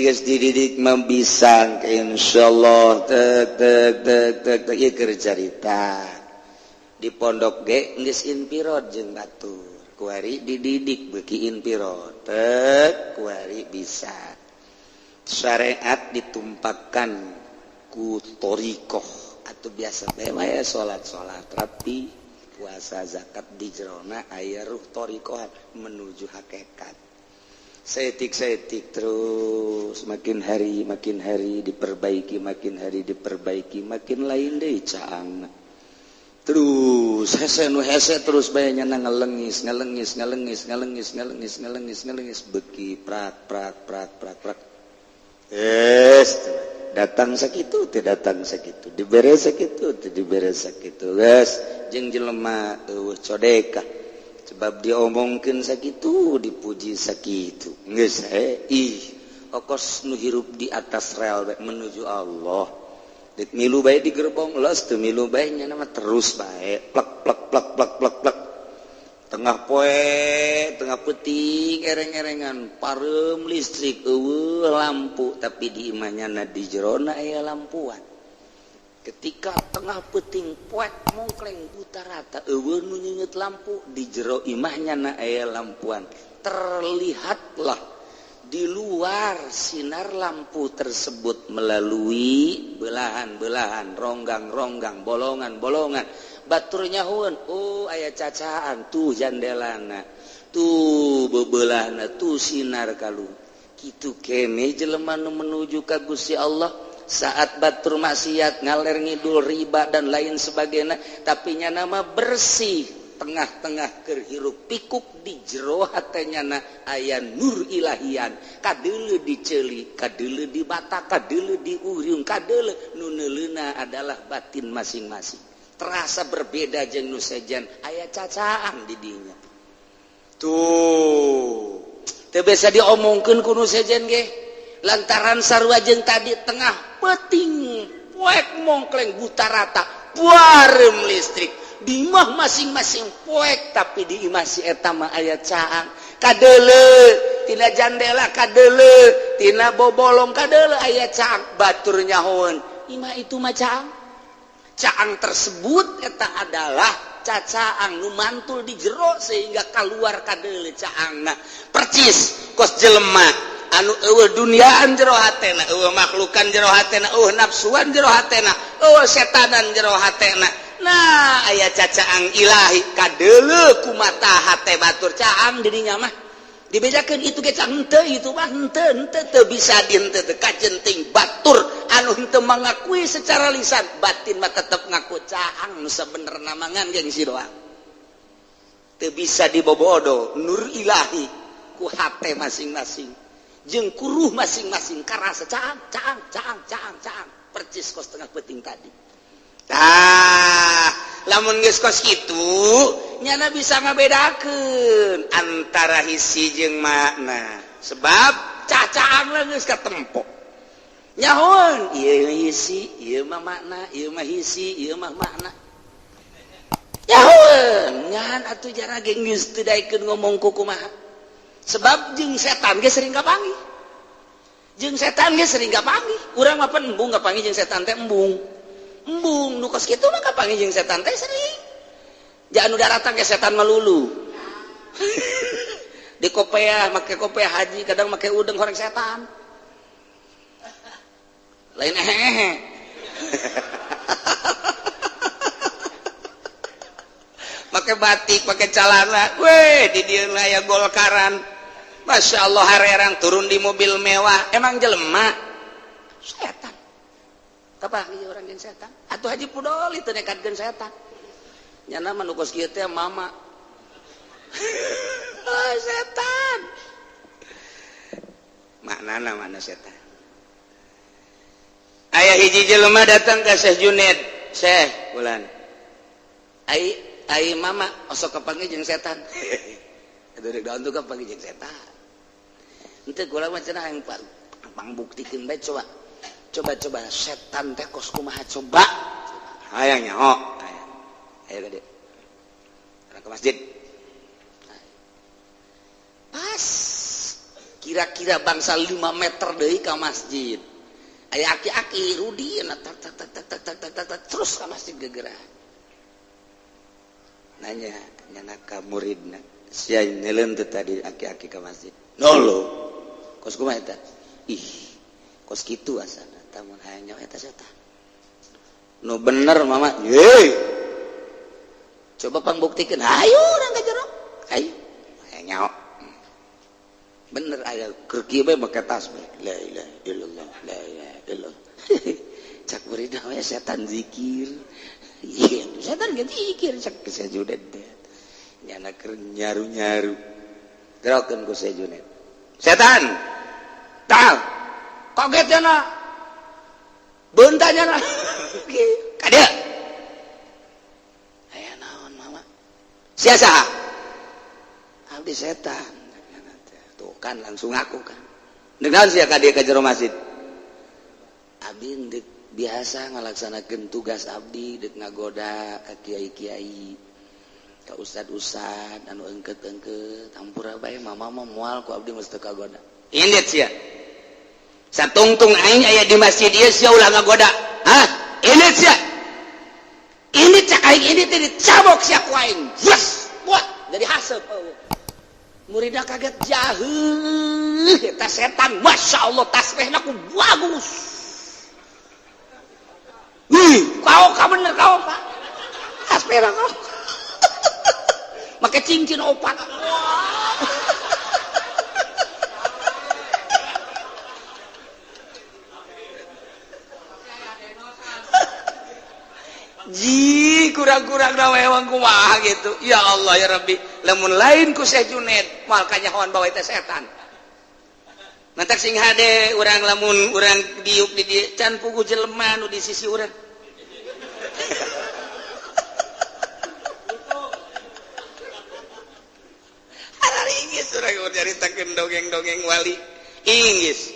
dididik bisa insyaallah cerita di pondok ge geus infirod jeung batur kuari dididik beuki infirod kuari bisa syariat ditumpahkan ku thariqah atau biasa bae mah salat rapi puasa zakat di jerona aya ruh thariqah menuju hakikat. Setik terus makin hari diperbaiki, makin hari diperbaiki, makin lain deh caang. Terus hese terus bayanya ngelengis beki prak. Datang sakitu diberes sakitu guys jeung jelema eueuh codeka sebab diomongkeun sakitu dipuji sakitu geus okos nu hirup di atas rel menuju Allah dik milu bae di gerbong los teu milu bae nya mah terus bae plek tengah poe tengah peuting ereng-erengan pareum listrik eueuh lampu tapi di imahnya di jerona aya lampuan. Ketika tengah peting poek mongkleng buta rata eueuh nu nyeungeut lampu di jero imahnya aya lampuan terlihatlah di luar sinar lampu tersebut melalui belahan-belahan ronggang-ronggang bolongan-bolongan batur nyahoeun oh aya cacaan tuh jandelana tuh bebelahna tuh sinar kalu kitu keneh jelema nu menuju ka Gusti Allah saat batur maksiat ngaler ngidul riba dan lain sebagainya tapi nya nama bersih tengah-tengah kerhirup pikuk di jero hatenya aya nur ilahian kadeuleu diceuli kadeuleu dibata kadeuleu diuriung kadeuleu nu neuleuna adalah batin masing-masing terasa berbeda jeung nu sejen aya cacaan di dinya tuh teu biasa diomongkeun ku nu sejen ge lantaran sarua jeung tadi tengah peting poek mongkleng buta rata puarem listrik di imah masing-masing poek tapi di imah si eta mah aya caang kadeuleu tina jandela kadeuleu tina bobolong kadeuleu aya caang batur nyahoeun imah itu mah caang tersebut eta adalah cacaang nu mantul di jero sehingga keluar kadeuleu caangna percis kos jelema anu eueuh duniaan jero hatena eueuh makhlukan jero hatena eueuh nafsuan jero hatena eueuh setanan jero hatena nah aya cacaang ilahi kadeuleu ku mata hate batur caang di dinya mah dibedakeun itu ge caang henteu itu mah henteu teu bisa dihenteu teu kajenting batur anu henteu mangakui secara lisan batin mah tetep ngaku caang nu sabenerna mangan gengsi doang teu bisa dibobodo nur ilahi ku hate masing-masing jeung kuruh masing-masing karasa caang percis kos tengah peting tadi lamun geus kos kitu nyana bisa ngabedakeun antara hisi jeung makna sebab cacaang geus katempo nyahoeun ieu hisi ieu mah makna ieu mah hisi ieu mah makna nyahoeun nyahan atuh jara ge geus teu daekeun ngomong kumaha sebab jeung setan ge sering kapanggih jeung setan ge sering kapanggih urang mah pan embung kapanggih jeung setan teh embung nu kos kitu mah kapanggih jeung setan teh sering ja anu daratang ge setan malulu di kopiah make kopiah haji kadang make udeng horeng setan lain make batik make calana we di dieu aya golkaran Masya Allah harerang turun di mobil mewah emang jelema setan kapanggih orang jeung setan atuh haji pudol itu nekatkeun setan nyana mah nu kos kieu teh mama setan maknana mana setan aya hiji jelema datang ka Syekh Junaid Syekh ulan ai mama osok kapanggih jeung setan dedek daun tuh kapanggih jeung setan henteu kula mah cenah yang pangbuktikeun bae coba setan teh kos kumaha coba hayang nyaho ayo gede ke masjid pas kira-kira bangsa 5 meter deui ka masjid. Aya aki-aki Rudi terus ka masjid gegera. Nanya ka muridna, sia nyeleun teh tadi aki-aki ka masjid. Nolo. Kos kumaha eta? Ih, kos kitu asana, tamun hayang nyawa eta setan. Nu bener mama, ye. Coba pangbuktikan, ayo orang ka jero. Ayo, hayang nyawa. Bener aya keur kieu bae make tasbih. La ilaha illallah, la ilaha illallah. Cak murid we setan zikir. Iya, setan ge zikir cak kesajudet teh. Nyana keur nyaru-nyaru. Gerokeun ku sajudet. Setan. Tah. Kaget cenah. Beunta cenah. Kadeu. Aya naon mama? Sia saha? Abdi setan. Tuh kan langsung ngaku kan. Dengan sia ka dieu ka jero masjid. Abdi deuk biasa ngalaksanakeun tugas abdi deuk ngagoda ka kiai-kiai, ka ustad-ustad anu eungkeut-eungkeut, ampura bae mama mah moal ku abdi mesti kagoda. Indit sia. Satungtung aing aya di masjid ieu sia ulah ngagoda. Hah? Indit sia. Indit cak aing indit teh dicabok sia ku aing. Yes, buat jadi haseup. Muridna kaget jaheuh eta setan, masyaallah tasbihna ku bagus. Kau bener kau Pak. Tasbihna kau. Make cincin opat. Ji kurang-kurang da wewang kumaha gitu. Ya Allah ya Rabbi, lamun lain ku Syekh Junaid moal kanyahoan bawa eta setan. Mantak sing hade urang lamun urang diuk di dieu can puguh jelema nu di sisi urang. Harari inggis urang nyaritakeun dongeng-dongeng wali. Inggis.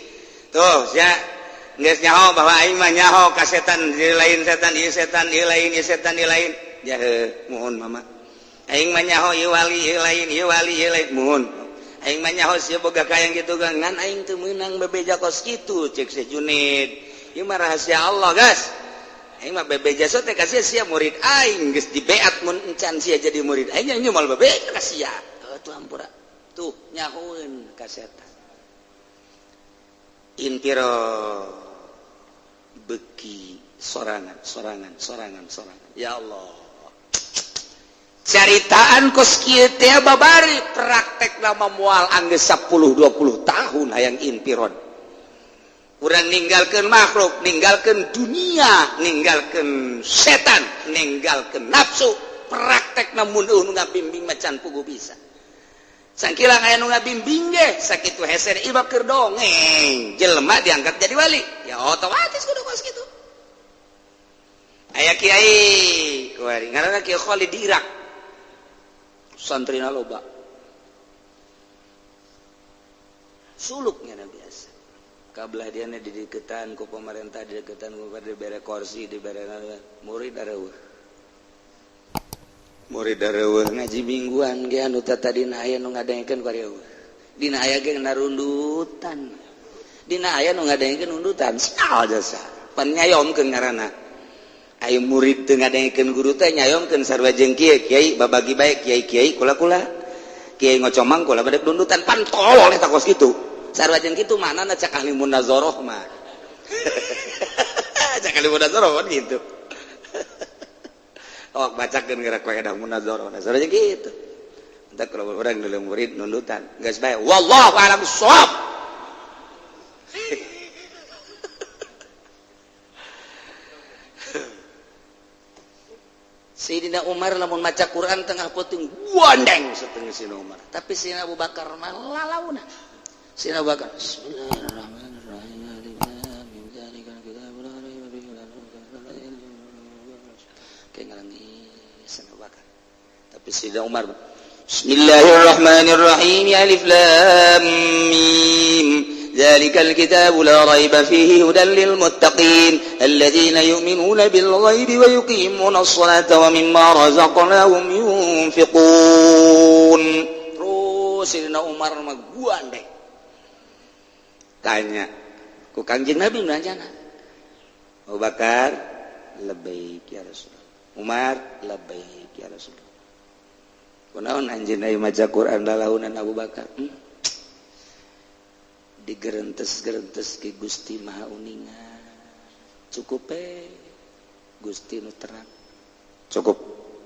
Tuh, sia geus nyaho bahwa aing mah nyaho ka setan, ieu lain setan, ieu setan, ieu lain, ieu setan, ieu lain. Ya mohon mama. Aing mah nyaho ieu wali, ieu lain, ieu wali, ieu lain. Mohon. Aing mah nyaho sia boga kayang kitu kan ngan aing teu meunang bebeja kos kitu cek Syekh Junaid. Ieu mah rahasia Allah, guys. Aing mah bebeja so teh ka sia murid aing geus dibeat mun encan sia jadi murid. Aing nya moal bebeja ka sia. Tuh ampura. Tuh nyahoeun ka setan. Intiro beki sorangan. Ya Allah. Caritaan kos kieu teh babari praktek nama moal anggeus 10-20 tahun hayang intiron. Urang ninggalkeun makhluk, ninggalkeun dunia, ninggalkeun setan, ninggalkeun nafsu, praktek namun nu ngabimbing macan puguh bisa. Sangkilang aya nu ngabimbing ge sakitu hese ieu keur dongeng, jelema diangkat jadi wali. Ya otomatis kudu kos kitu. Aya kiai, kuari ngaranna Kiai Khalid di Irak. Santrina loba. Suluknya biasa. Kabelah dia dideketan ku pemerintah, dideketan ku dibere kursi, dibere murid areueuh. Murid areueuh ngaji mingguan ge anu tata dina aya nu ngadaengkeun ku areueuh. Dina aya ge narundutan. Dina aya nu ngadaengkeun undutan, saal jasa. Pan nyayomkeun ngaranna. Ayo murid teu ngadengkeun guru teh nyayomkeun sarua jeung kiai babagi bae kiai kula-kula kiai ngocomang kula bade dundutan pan tolol eta kos kitu sarua jeung kitu manana cak ahli munazarah mah cak ahli munazarah kan gitu awak bacakeun geura kaedah munazarah sarua jeung kitu entar kalau urang dulu murid nundutan geus bae wallahu a'lam bissawab. Sayyidina Umar lamun maca Quran tengah puting gondeng setengah Sayyidina Umar. Tapi Sayyidina Abu Bakar mah lalauna. Sayyidina Abu Bakar Bismillahirrahmanirrahim. Kayak ngalangi Sayyidina Abu Bakar. Tapi Sayyidina Umar Bismillahirrahmanirrahim. Alif lam mim. ذلك الكتاب لا ريب فيه هدى للمتقين الذين يؤمنون بالغيب ويقيمون الصلاة ومما رزقناهم ينفقون. Terus Sayyidina Umar mah guandeng. Sayyidina Abu Bakar Bismillahirrahmanirrahim. Alif lam mim. ذلك الكتاب لا ريب فيه هدى للمتقين الذين يؤمنون بالغيب ويقيمون الصلاة ومما رزقناهم ينفقون. Terus Sayyidina Umar mah guandeng. tanya ku Kangjeng Nabi nanjana Abu Bakar labbaik ya Rasulullah Umar labbaik ya Rasulullah kunaon anjeun aya maca Quran lalaunan Abu Bakar digerentes-gerentes ke Gusti Maha Uningan cukup Gusti nu terang cukup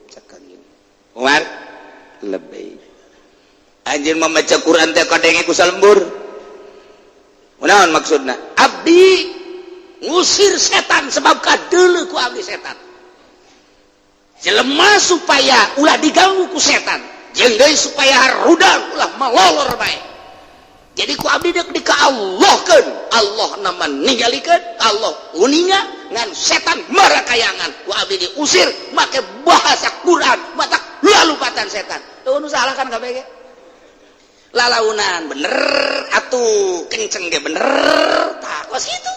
cak Umar lebih anjeun membaca Quran teh kadenge ku salembur kunaon maksudna abdi ngusir setan sebab kadeuleu ku abdi setan jelema supaya ulah diganggu ku setan jeung deui supaya rudal ulah malolor bae jadi ku abdi dek di ka Allahkeun Allah nama ninggalikeun Allah uninga ngan setan marakayangan ku abdi diusir make bahasa Quran mata lalupatan setan teu nu salah kan kabeh lalaunan bener atuh kenceng ge bener tah kos kitu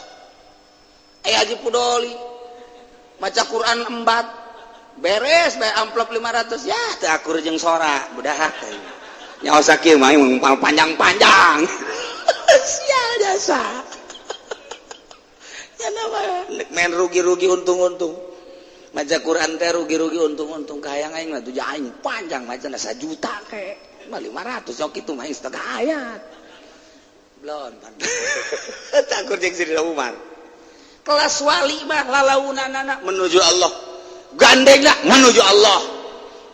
aya Haji Pudoli maca Quran embat beres bae amplop 500 ya teu akur jeung sora budak nyawa sakit mah panjang-panjang sial jasa ya nama main rugi-rugi untung-untung maca Quran teh rugi-rugi untung-untung kahayang aing mah tuh aing panjang macana 1 juta ke mah 500 sok kitu mah setengah ayat blon takut jeung Sidina Umar kelas wali mah lalaunanana menuju Allah gandengna menuju Allah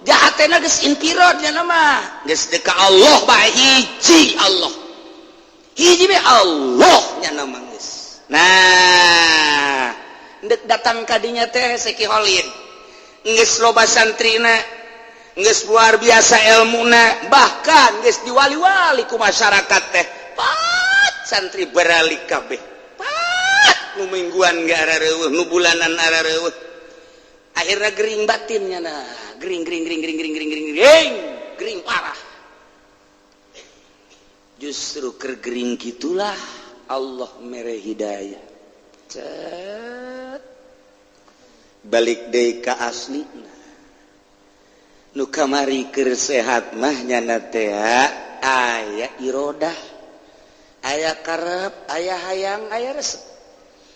jahatena geus infirad nya mah geus deka Allah bae hiji Allah hiji be Allah nya mah geus nah ndek datang kadinya teh Seki Holid geus loba santrina geus luar biasa ilmuna bahkan geus diwali-wali ku masyarakat teh pat santri beralih kabeh pat nu mingguan ge arareueuh nu bulanan arareueuh akhirnya gering batinnya nah gering parah justru kergering gitulah Allah mere hidayah cet balik deui ka aslina nu kamari keur sehat mah nyana teh aya irodah aya karep aya hayang aya resep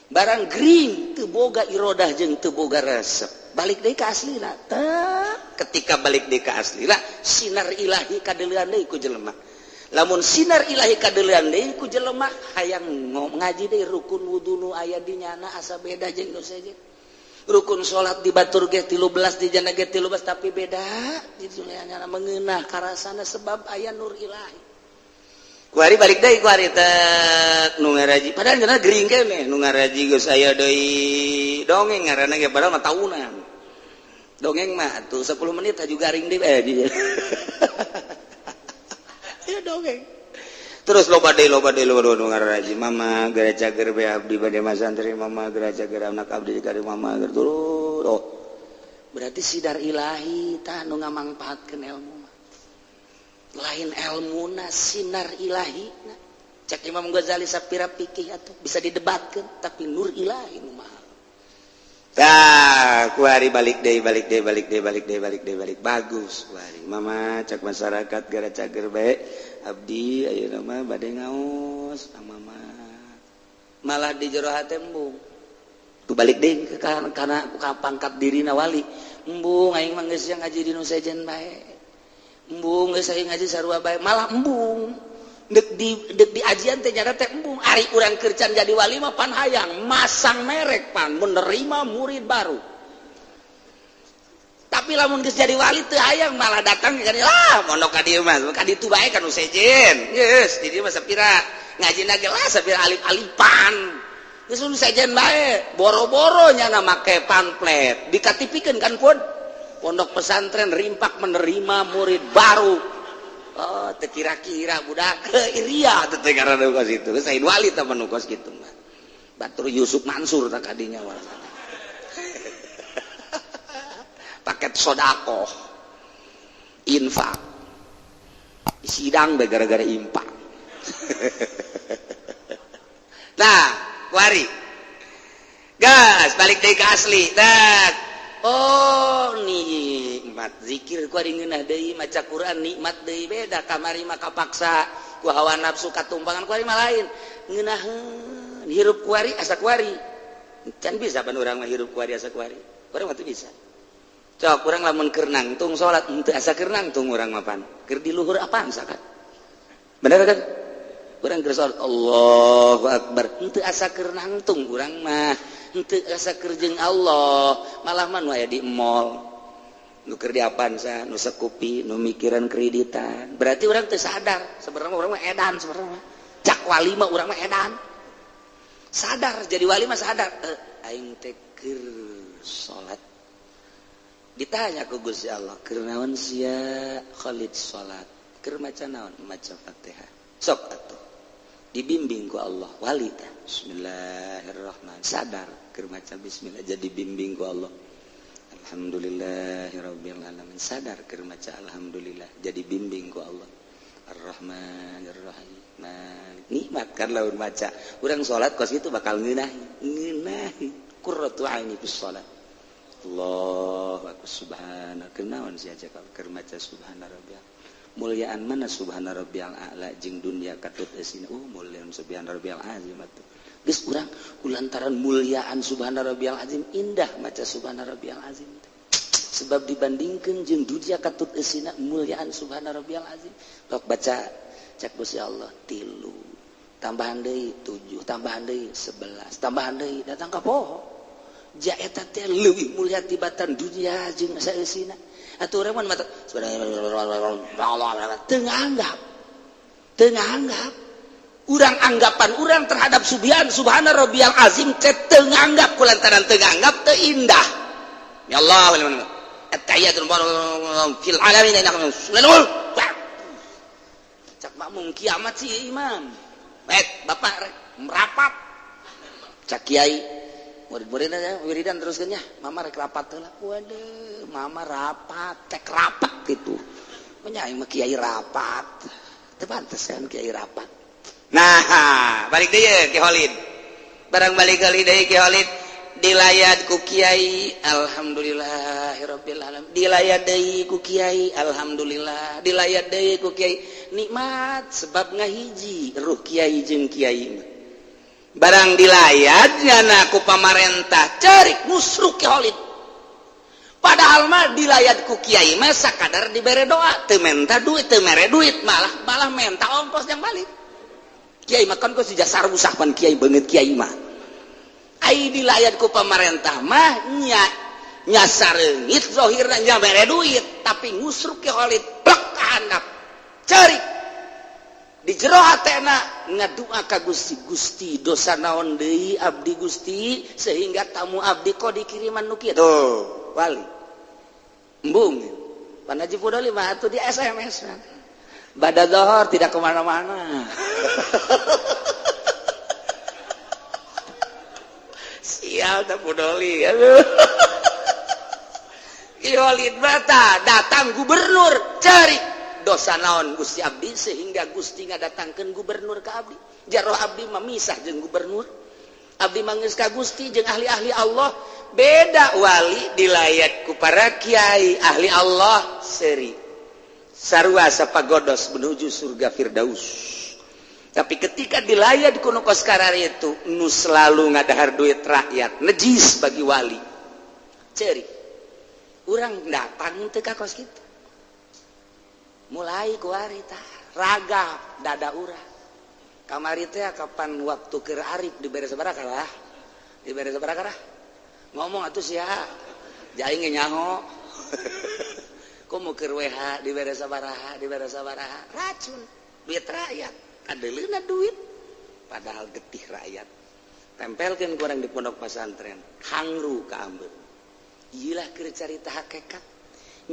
barang gering teu boga irodah jeung teu boga resep balik deui ka aslina ketika balik deui ka aslina sinar ilahi kadeulean deui ku jelema lamun sinar ilahi kadeulean deui ku jelema hayang ngaji deui rukun wudu nu aya di nyana asa beda jeung nu sejen rukun salat di batur ge 13 di jana ge 13 tapi beda di nyana mengeunah karasana sebab aya nur ilahi kuari balik deui kuari teh nu ngaraji padahal cenah gering keneh nu ngaraji geus aya deui dongeng ngaranna ge padahal mah taunan dongeng mah tuh 10 menit aju garing deui ya dongeng terus loba deui nu ngaraji mama gereja ger be abdi bade masantri mama gereja ger anak abdi kari mama ger turut oh berarti sidar ilahi tah nu ngamangpaatkeun ilmu lain ilmuna sinar ilahi cek Imam Ghazali sapira pikih atuh bisa didebatkeun tapi nur ilahi nu mahal tah kuari balik deui bagus kuari mama cek masyarakat gara cager bae abdi ayeuna mah bade ngaos mama malah di jero hate embung tu balik deui kana pangkat dirina wali embung aing mah geus ngaji di nu sejen bae embung geus aing ngaji sarua bae malah embung dek di ajian teh nyaga teh embung ari urang keur can jadi wali mah pan hayang masang merek pan menerima murid baru tapi lamun geus jadi wali teu hayang malah datang ka dieu lah mondok ka dieu mah ka ditu bae kan nu sejen geus di dieu mah sapira ngajina ge lah sapira alif-alipan geus nu sejen bae boro-boro nyana make pamflet dikatipikeun kan pun pondok pesantren rimpak menerima murid baru oh teu kira-kira budak iria teh karana kos itu sain wali teh manu kos kitu mah Batur Yusuf Mansur tak kadinya walasana paket sodako infak sidang be gara-gara infak nah kuari gas balik deui ka asli dak oh nikmat zikir kuari ngeunah deui maca Quran nikmat deui beda kamari mah kapaksa ku hawa nafsu katumpangan kuari mah lain ngeunaheun hirup kuari asa kuari can bisa pan urang mah hirup kuari asa kuari urang mah teu bisa cok urang lamun keur nangtung salat henteu asa keur nangtung urang mah pan keur di luhur apaan sakat bener kan urang keur salat Allahu akbar henteu asa keur nangtung urang mah henteu asa keur jeung Allah malah mah nu aya di mall nu keur diapaan sa nu sakupi nu mikiran kreditan berarti urang teu sadar sebenarnya urang mah edan sebenarnya cak wali mah urang mah edan sadar jadi wali mah sadar aing teh keur salat ditanya ku Gusti Allah keur naon sia Khalid salat keur maca naon maca Fatihah sok atuh dibimbing ku Allah wali teh bismillahirrahmanirrahim sadar keur maca bismillah jadi bimbing ku Allah alhamdulillahirabbil alamin sadar keur maca alhamdulillah jadi bimbing ku Allah arrahmanirrahim nikmat kan lamun maca urang salat kos itu bakal ngeunahi qurratu aini fis salat Allahu akbar subhana kenaon sia aja keur maca subhana rabbiyal mulyaan mana subhana rabbiyal a'la jeung dunya katut eusina mulyaan subhana rabbiyal azim atuh geus urang kulantaran mulyaan subhana rabbiyal azim indah maca subhana rabbiyal azim sebab dibandingkeun jeung dunya katut eusina mulyaan subhana rabbiyal azim sok baca cek Gusti Allah 3 tambahan deui 7 tambahan deui 11 tambahan deui datang ka poho ja eta teh leuwih mulia tibatan dunya jeung saeusina atuh urang mah teu nganggap urang anggapan urang terhadap subhana rabbiyal azim teh teu nganggap kulantaran teu nganggap teu indah ya Allah at-tahiyatul fil alamin innaka sulul cak makmum kiamat si imam bapak rek merapat cak kiai murid-muridna wiridan teruskeun nya mama rek rapat heula waduh mama rapat cek rapat gitu nya mah kiai rapat teu pantes kan kiai rapat. Nah, balik deui Ki Holid. Barang balik kali deui Ki Holid dilayat ku kiai alhamdulillahirabbil alamin. Dilayat deui ku kiai alhamdulillah. Dilayat deui ku kiai nikmat sebab ngahiji ruh kiai jeung kiai. Barang dilayat nyana ku pamarentah cerik musruk Ki Holid. Padahal mah dilayat ku kiai mah sakadar dibere doa, teu menta duit, teu mere duit, malah menta ongkos yang balik. Kiai makan kok si jasar usah pan kiai banget kiai mah ai dilayat ku pamarentah mah nyasareungit zahirna nya mere duit tapi ngusruk Ki Holid plek ka handap cerik di jero hatena ngadua ka Gusti dosa naon deui abdi Gusti sehingga tamu abdi kok dikiriman nu kieu tuh wali embung pan Haji Fudoli mah atuh di SMS Bada Zohor tidak kemana-mana. Sial tak Fudoli. Ki Holid bata datang gubernur cari dosa naon Gusti abdi sehingga Gusti ngadatangkeun gubernur ka abdi. Jaro abdi memisah jeung gubernur. Abdi mangeus ka Gusti jeung ahli-ahli Allah beda wali dilayat ku para kiai ahli Allah seri. Sarua sapagodos menuju surga Firdaus. Tapi ketika dilayat kuno kos karari itu nu selalu ngadahar duit rakyat nejis bagi wali. Ceri. Urang datang teu ka kos kitu. Mulai ku ari tah ragap dada urang. Kamari teh kapan waktu keur arif dibere sabaraha lah. Dibere sabaraha lah. Ngomong atuh sia. Jaing ge nyaho. Komo keur WH dibere sabaraha racun duit rakyat kadeleuna duit padahal getih rakyat tempelkeun ku urang di pondok pesantren hangru ka ambeun ieu lah keur carita hakikat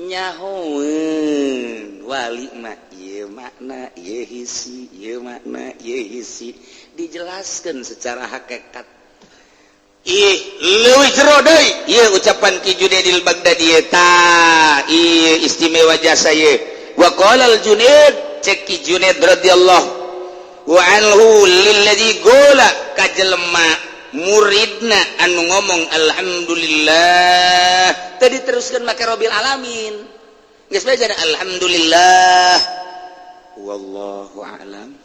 nyahoeun wali mah ieu makna ieu hisi ieu makna ieu hisi dijelaskeun secara hakikat. Leuwih jero deui ieu ucapan Ki Junaidil Baghdadi eta ieu istimewa jasa ieu wa qala al Junaid cek Ki Junaid radhiyallahu wa anhu lilladzi qala ka jelema muridna anu ngomong alhamdulillah tadi teruskeun make Rabbil alamin geus bae alhamdulillah wallahu a'lam.